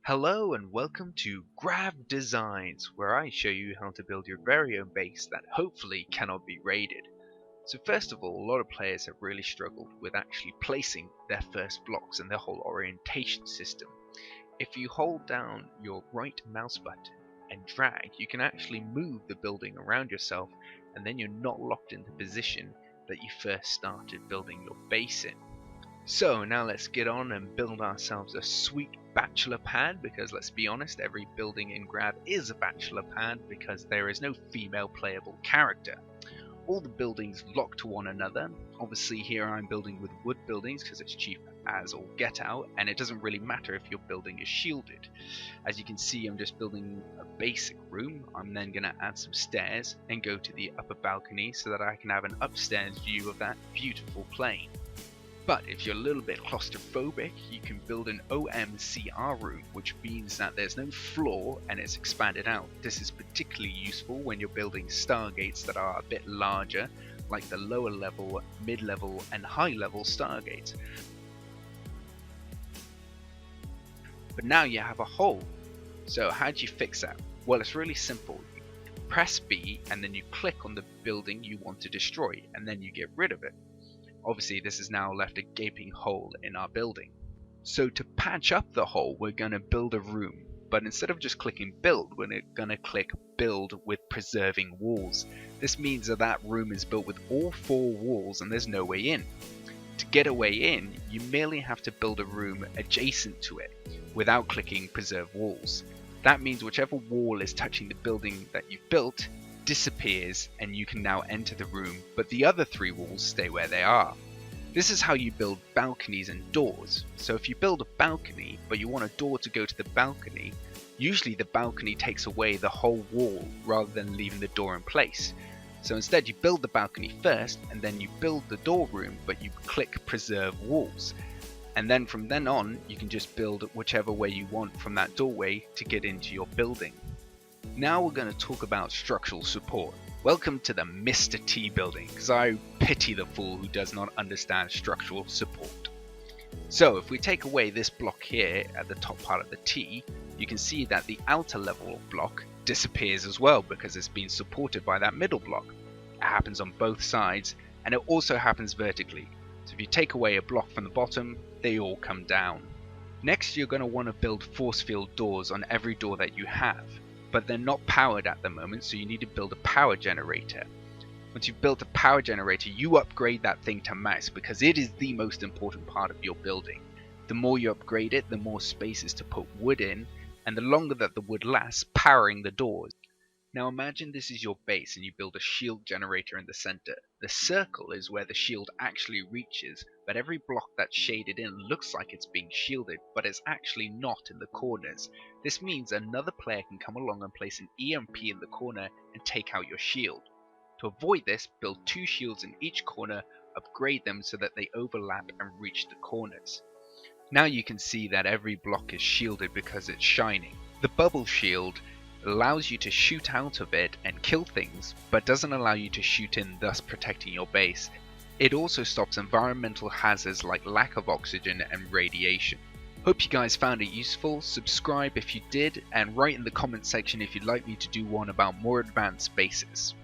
Hello and welcome to GRAV Designs, where I show you how to build your very own base that hopefully cannot be raided. So first of all, a lot of players have really struggled with actually placing their first blocks and their whole orientation system. If you hold down your right mouse button and drag, you can actually move the building around yourself, and then you're not locked in the position that you first started building your base in. So now let's get on and build ourselves a sweet bachelor pad, because let's be honest, every building in GRAV is a bachelor pad because there is no female playable character. All the buildings lock to one another. Obviously here I'm building with wood buildings because it's cheap as all get out, and it doesn't really matter if your building is shielded. As you can see, I'm just building a basic room. I'm then going to add some stairs and go to the upper balcony so that I can have an upstairs view of that beautiful plain. But if you're a little bit claustrophobic, you can build an OMCR room, which means that there's no floor and it's expanded out. This is particularly useful when you're building stargates that are a bit larger, like the lower level, mid-level and high-level stargates. But now you have a hole. So how do you fix that? Well, it's really simple. You press B and then you click on the building you want to destroy, and then you get rid of it. Obviously this has now left a gaping hole in our building. So to patch up the hole, we're going to build a room, but instead of just clicking build, we're going to click build with preserving walls. This means that that room is built with all four walls and there's no way in. To get a way in, you merely have to build a room adjacent to it without clicking preserve walls. That means whichever wall is touching the building that you've built disappears and you can now enter the room, but the other three walls stay where they are. This is how you build balconies and doors. So if you build a balcony but you want a door to go to the balcony, usually the balcony takes away the whole wall rather than leaving the door in place. So instead you build the balcony first and then you build the door room, but you click preserve walls. And then from then on you can just build whichever way you want from that doorway to get into your building. Now we're going to talk about structural support. Welcome to the Mr. T building, because I pity the fool who does not understand structural support. So if we take away this block here at the top part of the T, you can see that the outer level block disappears as well because it's been supported by that middle block. It happens on both sides, and it also happens vertically. So if you take away a block from the bottom, they all come down. Next, you're going to want to build force field doors on every door that you have. But they're not powered at the moment, so you need to build a power generator. Once you've built a power generator, you upgrade that thing to max because it is the most important part of your building. The more you upgrade it, the more spaces to put wood in, and the longer that the wood lasts powering the doors. Now imagine this is your base and you build a shield generator in the center. The circle is where the shield actually reaches, but every block that's shaded in looks like it's being shielded, but it's actually not in the corners. This means another player can come along and place an EMP in the corner and take out your shield. To avoid this, build two shields in each corner, upgrade them so that they overlap and reach the corners. Now you can see that every block is shielded because it's shining. The bubble shield allows you to shoot out of it and kill things, but doesn't allow you to shoot in, thus protecting your base. It also stops environmental hazards like lack of oxygen and radiation. Hope you guys found it useful. Subscribe if you did, and write in the comment section if you'd like me to do one about more advanced bases.